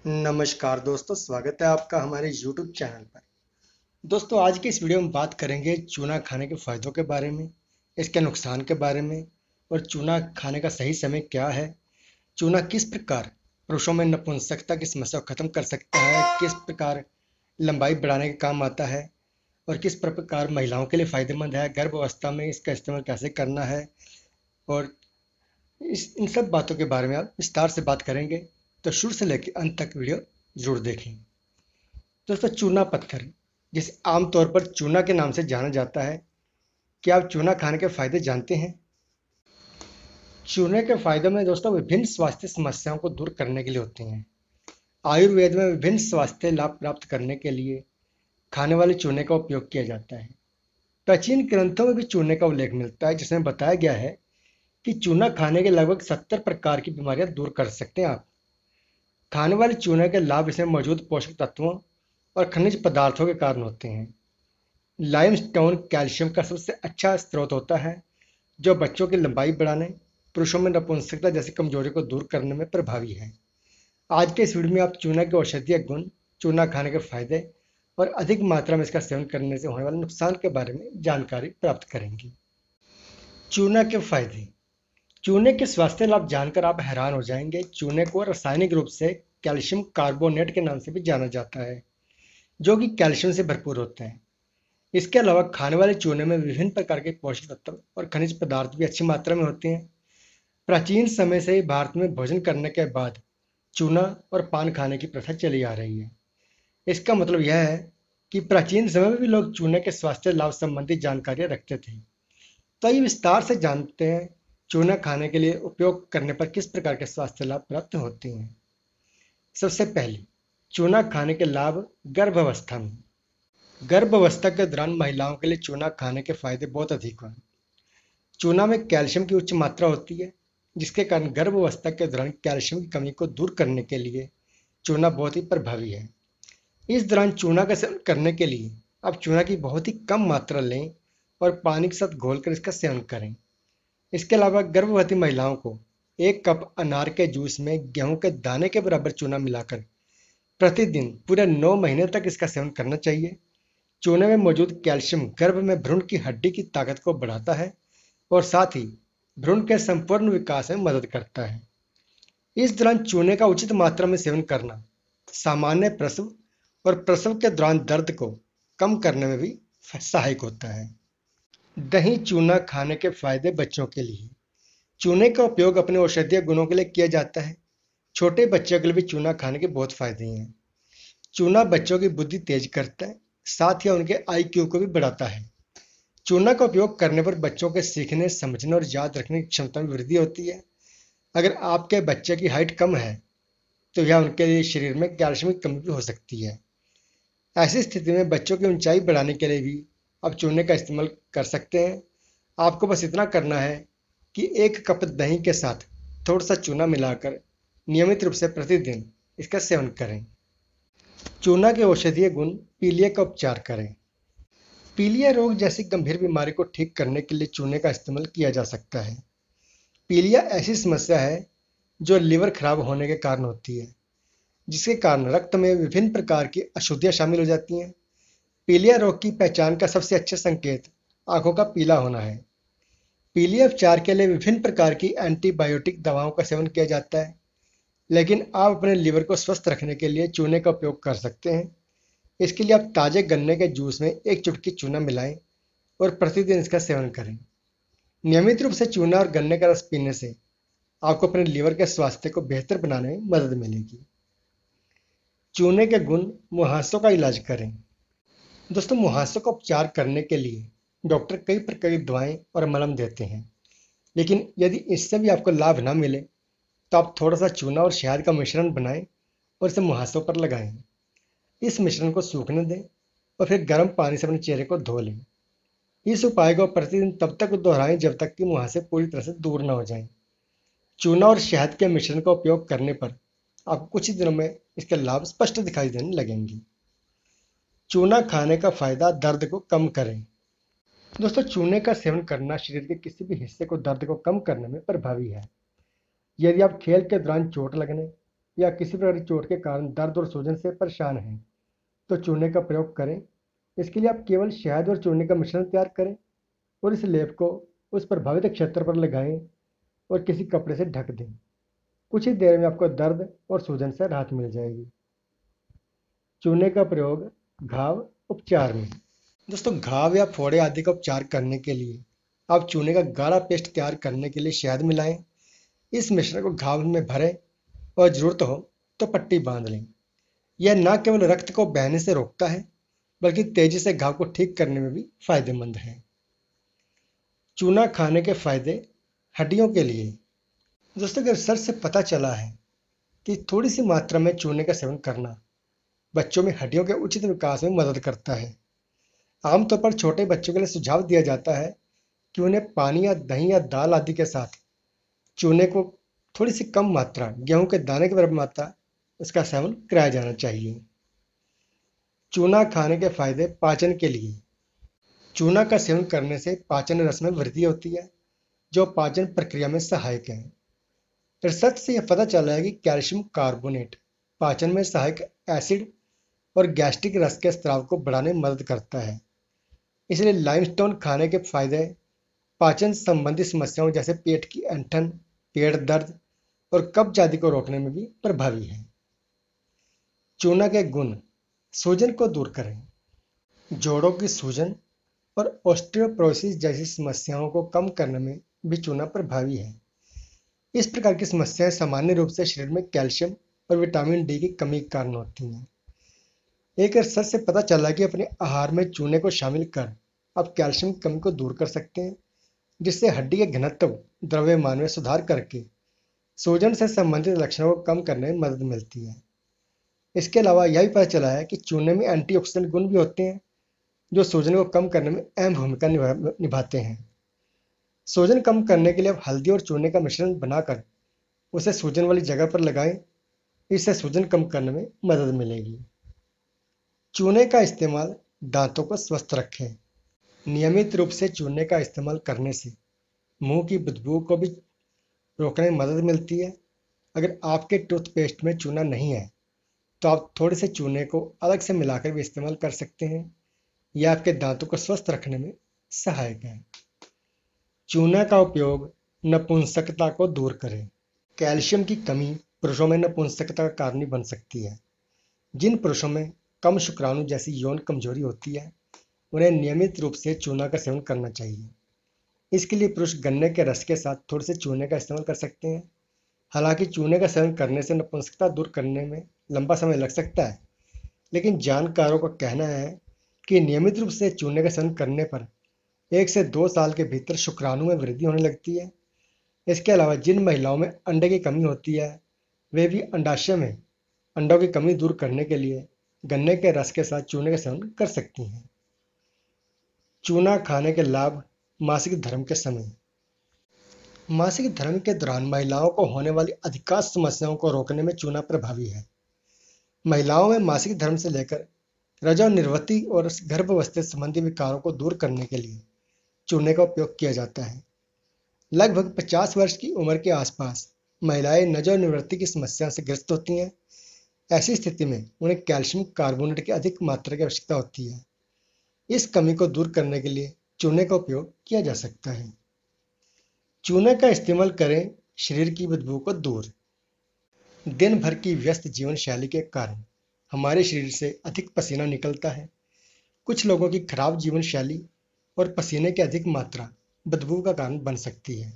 नमस्कार दोस्तों, स्वागत है आपका हमारे YouTube चैनल पर। दोस्तों, आज के इस वीडियो में बात करेंगे चूना खाने के फायदों के बारे में, इसके नुकसान के बारे में और चूना खाने का सही समय क्या है। चूना किस प्रकार पुरुषों में नपुंसकता की समस्या को खत्म कर सकता है, किस प्रकार लंबाई बढ़ाने के काम आता है और किस प्रकार महिलाओं के लिए फायदेमंद है, गर्भ अवस्था में इसका इस्तेमाल कैसे करना है और इस इन सब बातों के बारे में आप विस्तार से बात करेंगे। तो शुरू से लेकर अंत तक वीडियो जरूर देखें। दोस्तों, चूना पत्थर जिसे आमतौर पर चूना के नाम से जाना जाता है, क्या आप चूना खाने के फायदे जानते हैं? चूने के फायदे में दोस्तों विभिन्न स्वास्थ्य समस्याओं को दूर करने के लिए होते हैं। आयुर्वेद में विभिन्न स्वास्थ्य लाभ प्राप्त करने के लिए खाने वाले चूने का उपयोग किया जाता है। प्राचीन ग्रंथों में भी चूने का उल्लेख मिलता है, जिसमें बताया गया है कि चूना खाने के लगभग 70 प्रकार की बीमारियां दूर कर सकते हैं आप। खाने वाले चूने के लाभ इसमें मौजूद पोषक तत्वों और खनिज पदार्थों के कारण होते हैं। लाइमस्टोन कैल्शियम का सबसे अच्छा स्रोत होता है, जो बच्चों की लंबाई बढ़ाने, पुरुषों में नपुंसकता जैसी कमजोरी को दूर करने में प्रभावी है। आज के इस वीडियो में आप चूना के औषधीय गुण, चूना खाने के फायदे और अधिक मात्रा में इसका सेवन करने से होने वाले नुकसान के बारे में जानकारी प्राप्त करेंगे। चूना के फायदे। चूने के स्वास्थ्य लाभ जानकर आप हैरान हो जाएंगे। चूने को रासायनिक रूप से कैल्शियम कार्बोनेट के नाम से भी जाना जाता है, जो कि कैल्शियम से भरपूर होते हैं। इसके अलावा खाने वाले चूने में विभिन्न प्रकार के पोषक तत्व और खनिज पदार्थ भी अच्छी मात्रा में होते हैं। प्राचीन समय से ही भारत में भोजन करने के बाद चूना और पान खाने की प्रथा चली आ रही है। इसका मतलब यह है कि प्राचीन समय में भी लोग चूने के स्वास्थ्य लाभ संबंधी जानकारियां रखते थे। तो आइए विस्तार से जानते हैं चूना खाने के लिए उपयोग करने पर किस प्रकार के स्वास्थ्य लाभ प्राप्त होते हैं। सबसे पहले, चूना खाने के लाभ गर्भावस्था में। गर्भावस्था के दौरान महिलाओं के लिए चूना खाने के फायदे बहुत अधिक हैं। चूना में कैल्शियम की उच्च मात्रा होती है, जिसके कारण गर्भावस्था के दौरान कैल्शियम की कमी को दूर करने के लिए चूना बहुत ही प्रभावी है। इस दौरान चूना का सेवन करने के लिए आप चूना की बहुत ही कम मात्रा लें और पानी के साथ घोलकर इसका सेवन करें। इसके अलावा गर्भवती महिलाओं को 1 कप अनार के जूस में गेहूं के दाने के बराबर चूना मिलाकर प्रतिदिन पूरे 9 महीने तक इसका सेवन करना चाहिए। चूने में मौजूद कैल्शियम गर्भ में भ्रूण की हड्डी की ताकत को बढ़ाता है और साथ ही भ्रूण के संपूर्ण विकास में मदद करता है। इस दौरान चूने का उचित मात्रा में सेवन करना सामान्य प्रसव और प्रसव के दौरान दर्द को कम करने में भी सहायक होता है। दही चूना खाने के फायदे बच्चों के लिए। चूने का उपयोग अपने औषधीय गुणों के लिए किया जाता है। छोटे बच्चों के लिए भी चूना खाने के बहुत फायदे हैं। चूना बच्चों की बुद्धि तेज करता है, साथ ही उनके IQ को भी बढ़ाता है। चूना का उपयोग करने पर बच्चों के सीखने, समझने और याद रखने की क्षमता में वृद्धि होती है। अगर आपके बच्चे की हाइट कम है, तो यह उनके लिए शरीर में कैल्शियम की कमी भी हो सकती है। ऐसी स्थिति में बच्चों की ऊंचाई बढ़ाने के लिए भी आप चूने का इस्तेमाल कर सकते हैं। आपको बस इतना करना है कि 1 कप दही के साथ थोड़ा सा चूना मिलाकर नियमित रूप से प्रतिदिन इसका सेवन करें। चूना के औषधीय गुण। पीलिया का उपचार करें। पीलिया रोग जैसी गंभीर बीमारी को ठीक करने के लिए चूने का इस्तेमाल किया जा सकता है। पीलिया ऐसी समस्या है जो लिवर खराब होने के कारण होती है, जिसके कारण रक्त में विभिन्न प्रकार की अशुद्धियां शामिल हो जाती हैं। पीलिया रोग की पहचान का सबसे अच्छा संकेत आंखों का पीला होना है। पीलिया उपचार के लिए विभिन्न प्रकार की एंटीबायोटिक दवाओं का सेवन किया जाता है, लेकिन आप अपने लिवर को स्वस्थ रखने के लिए चूने का उपयोग कर सकते हैं। इसके लिए आप ताजे गन्ने के जूस में 1 चुटकी चूना मिलाएं और प्रतिदिन इसका सेवन करें। नियमित रूप से चूना और गन्ने का रस पीने से आपको अपने लीवर के स्वास्थ्य को बेहतर बनाने में मदद मिलेगी। चूने के गुण। मुहासों का इलाज करें। दोस्तों, मुहासों का उपचार करने के लिए डॉक्टर कई प्रकार की दवाएं और मलहम देते हैं, लेकिन यदि इससे भी आपको लाभ ना मिले तो आप थोड़ा सा चूना और शहद का मिश्रण बनाएं और इसे मुहासों पर लगाएं। इस मिश्रण को सूखने दें और फिर गर्म पानी से अपने चेहरे को धो लें। इस उपाय को प्रतिदिन तब तक दोहराएं जब तक कि मुहासे पूरी तरह से दूर न हो जाएं। चूना और शहद के मिश्रण का उपयोग करने पर आपको कुछ ही दिनों में इसके लाभ स्पष्ट दिखाई देने लगेंगे। चूना खाने का फायदा। दर्द को कम करें। दोस्तों, चूने का सेवन करना शरीर के किसी भी हिस्से को दर्द को कम करने में प्रभावी है। यदि आप खेल के दौरान चोट लगने या किसी प्रकार की चोट के कारण दर्द और सूजन से परेशान हैं तो चूने का प्रयोग करें। इसके लिए आप केवल शहद और चूने का मिश्रण तैयार करें और इस लेप को उस प्रभावित क्षेत्र पर लगाएं और किसी कपड़े से ढक दें। कुछ ही देर में आपको दर्द और सूजन से राहत मिल जाएगी। चूने का प्रयोग घाव उपचार में। दोस्तों, घाव या फोड़े आदि का उपचार करने के लिए आप चूने का गाढ़ा पेस्ट तैयार करने के लिए शहद मिलाएं। इस मिश्रण को घाव में भरें और जरूरत हो तो पट्टी बांध लें। यह न केवल रक्त को बहने से रोकता है बल्कि तेजी से घाव को ठीक करने में भी फायदेमंद है। चूना खाने के फायदे हड्डियों के लिए। दोस्तों, अगर रिसर्च से पता चला है कि थोड़ी सी मात्रा में चूने का सेवन करना बच्चों में हड्डियों के उचित विकास में मदद करता है। आमतौर पर छोटे बच्चों के लिए सुझाव दिया जाता है कि उन्हें पानी या दही या दाल आदि के साथ चूने को थोड़ी सी कम मात्रा, गेहूं के दाने के बराबर मात्रा, इसका सेवन कराया जाना चाहिए। चूना खाने के फायदे पाचन के लिए। चूना का सेवन करने से पाचन रस में वृद्धि होती है जो पाचन प्रक्रिया में सहायक है। रिसर्च से यह पता चला है कि कैल्शियम कार्बोनेट पाचन में सहायक एसिड और गैस्ट्रिक रस के स्राव को बढ़ाने में मदद करता है। इसलिए लाइमस्टोन खाने के फायदे पाचन संबंधी समस्याओं जैसे पेट की ऐंठन, पेट दर्द और कब्ज आदि को रोकने में भी प्रभावी है। चूना के गुण सूजन को दूर करें। जोड़ों की सूजन और ऑस्टियोपोरोसिस जैसी समस्याओं को कम करने में भी चूना प्रभावी है। इस प्रकार की समस्याएं सामान्य रूप से शरीर में कैल्शियम और विटामिन डी की कमी के कारण होती हैं। एक रिसर्च से पता चला कि अपने आहार में चूने को शामिल कर आप कैल्शियम की कमी को दूर कर सकते हैं, जिससे हड्डी के घनत्व, द्रव्यमान में सुधार करके सूजन से संबंधित लक्षणों को कम करने में मदद मिलती है। इसके अलावा यह भी पता चला है कि चूने में एंटीऑक्सीडेंट गुण भी होते हैं जो सूजन को कम करने में अहम भूमिका निभाते हैं। सूजन कम करने के लिए आप हल्दी और चूने का मिश्रण बनाकर उसे सूजन वाली जगह पर लगाएं। इससे सूजन कम करने में मदद मिलेगी। चूने का इस्तेमाल दांतों को स्वस्थ रखें। नियमित रूप से चूने का इस्तेमाल करने से मुंह की बदबू को भी रोकने में मदद मिलती है। अगर आपके टूथपेस्ट में चूना नहीं है तो आप थोड़े से चूने को अलग से मिलाकर भी इस्तेमाल कर सकते हैं। यह आपके दांतों को स्वस्थ रखने में सहायक है। चूना का उपयोग नपुंसकता को दूर करें। कैल्शियम की कमी पुरुषों में नपुंसकता का कारण बन सकती है। जिन पुरुषों में कम शुक्राणु जैसी यौन कमजोरी होती है उन्हें नियमित रूप से चूना का सेवन करना चाहिए। इसके लिए पुरुष गन्ने के रस के साथ थोड़े से चूने का इस्तेमाल कर सकते हैं। हालांकि चूने का सेवन करने से नपुंसकता दूर करने में लंबा समय लग सकता है, लेकिन जानकारों का कहना है कि नियमित रूप से चूने का सेवन करने पर 1 से 2 साल के भीतर शुक्राणु में वृद्धि होने लगती है। इसके अलावा जिन महिलाओं में अंडे की कमी होती है वे भी अंडाशय में अंडों की कमी दूर करने के लिए गन्ने के रस के साथ चूने का सेवन कर सकती हैं। चूना खाने के लाभ मासिक धर्म के समय। मासिक धर्म के दौरान महिलाओं को होने वाली अधिकांश समस्याओं को रोकने में चूना प्रभावी है। महिलाओं में मासिक धर्म से लेकर रजोनिवृत्ति और गर्भावस्था संबंधी विकारों को दूर करने के लिए चूने का उपयोग किया जाता है। लगभग 50 वर्ष की उम्र के आसपास महिलाएं नजोनिवृत्ति की समस्या से ग्रस्त होती हैं। ऐसी स्थिति में उन्हें कैल्शियम कार्बोनेट की अधिक मात्रा की आवश्यकता होती है। इस कमी को दूर करने के लिए चूने का उपयोग किया जा सकता है। चूने का इस्तेमाल करें शरीर की बदबू को दूर। दिन भर की व्यस्त जीवन शैली के कारण हमारे शरीर से अधिक पसीना निकलता है। कुछ लोगों की खराब जीवन शैली और पसीने की अधिक मात्रा बदबू का कारण बन सकती है।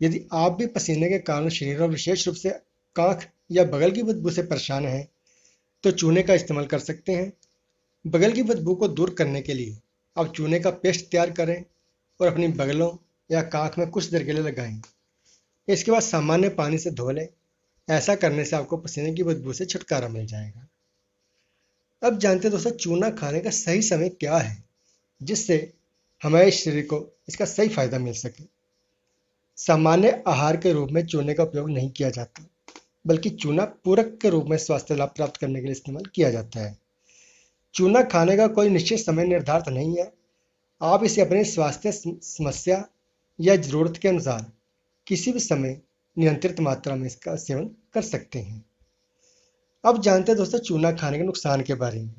यदि आप भी पसीने के कारण शरीर और विशेष रूप से कांख या बगल की बदबू से परेशान हैं तो चूने का इस्तेमाल कर सकते हैं। बगल की बदबू को दूर करने के लिए आप चूने का पेस्ट तैयार करें और अपनी बगलों या कांख में कुछ देर के लिए लगाएं। इसके बाद सामान्य पानी से धो लें। ऐसा करने से आपको पसीने की बदबू से छुटकारा मिल जाएगा। अब जानते हैं दोस्तों चूना खाने का सही समय क्या है जिससे हमारे शरीर को इसका सही फायदा मिल सके। सामान्य आहार के रूप में चूने का उपयोग नहीं किया जाता, बल्कि चूना पूरक के रूप में स्वास्थ्य लाभ प्राप्त करने के लिए इस्तेमाल किया जाता है। चूना खाने का कोई निश्चित समय निर्धारित नहीं है। आप इसे अपनी स्वास्थ्य समस्या या जरूरत के अनुसार किसी भी समय नियंत्रित मात्रा में इसका सेवन कर सकते हैं। अब जानते हैं दोस्तों चूना खाने के नुकसान के बारे में,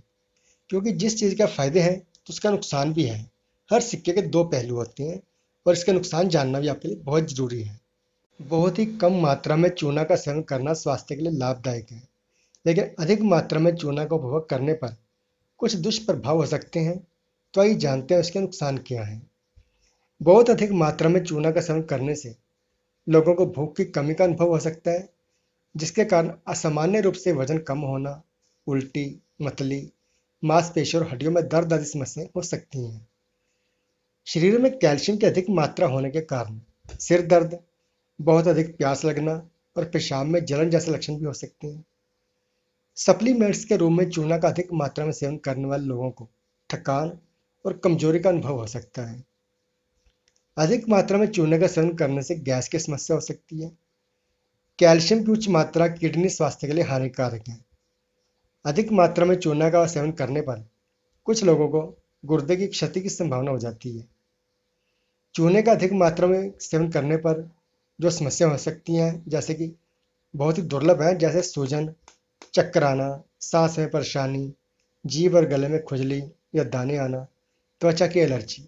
क्योंकि जिस चीज़ के फायदे हैं तो उसका नुकसान भी है। हर सिक्के के दो पहलू होते हैं और इसका नुकसान जानना भी आपके लिए बहुत जरूरी है। बहुत ही कम मात्रा में चूना का सेवन करना स्वास्थ्य के लिए लाभदायक है, लेकिन अधिक मात्रा में चूना का उपभोग करने पर कुछ दुष्प्रभाव हो सकते हैं। तो आइए जानते हैं इसके नुकसान क्या हैं। बहुत अधिक मात्रा में चूना का सेवन करने से लोगों को भूख की कमी का अनुभव हो सकता है, जिसके कारण असामान्य रूप से वजन कम होना, उल्टी, मतली, मांसपेशियों और हड्डियों में दर्द आदि समस्याएं हो सकती हैं। शरीर में कैल्शियम की अधिक मात्रा होने के कारण सिर दर्द, बहुत अधिक प्यास लगना और पेशाब में जलन जैसे लक्षण भी हो सकते हैं। सप्लीमेंट्स के रूप में चूना का अधिक मात्रा में सेवन करने वाले लोगों को थकान और कमजोरी का अनुभव हो सकता है। अधिक मात्रा में चूने का सेवन करने से गैस की समस्या हो सकती है। कैल्शियम की उच्च मात्रा किडनी स्वास्थ्य के लिए हानिकारक है। अधिक मात्रा में चूना का सेवन करने पर कुछ लोगों को गुर्दे की क्षति की संभावना हो जाती है। चूने का अधिक मात्रा में सेवन करने पर जो समस्या हो सकती हैं, जैसे कि बहुत ही दुर्लभ है, जैसे सूजन, चक्कर आना, सांस में परेशानी, जीभ और गले में खुजली या दाने आना, त्वचा की एलर्जी।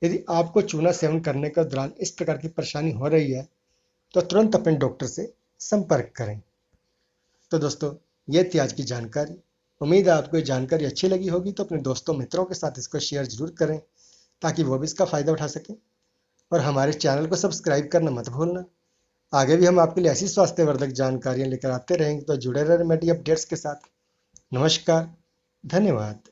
यदि आपको चूना सेवन करने के दौरान इस प्रकार की परेशानी हो रही है तो तुरंत अपने डॉक्टर से संपर्क करें। तो दोस्तों, ये थी आज की जानकारी। उम्मीद है आपको ये जानकारी अच्छी लगी होगी, तो अपने दोस्तों मित्रों के साथ इसको शेयर जरूर करें ताकि वो भी इसका फ़ायदा उठा सकें। और हमारे चैनल को सब्सक्राइब करना मत भूलना। आगे भी हम आपके लिए ऐसी स्वास्थ्यवर्धक जानकारियाँ लेकर आते रहेंगे, तो जुड़े रहें मेरी अपडेट्स के साथ। नमस्कार, धन्यवाद।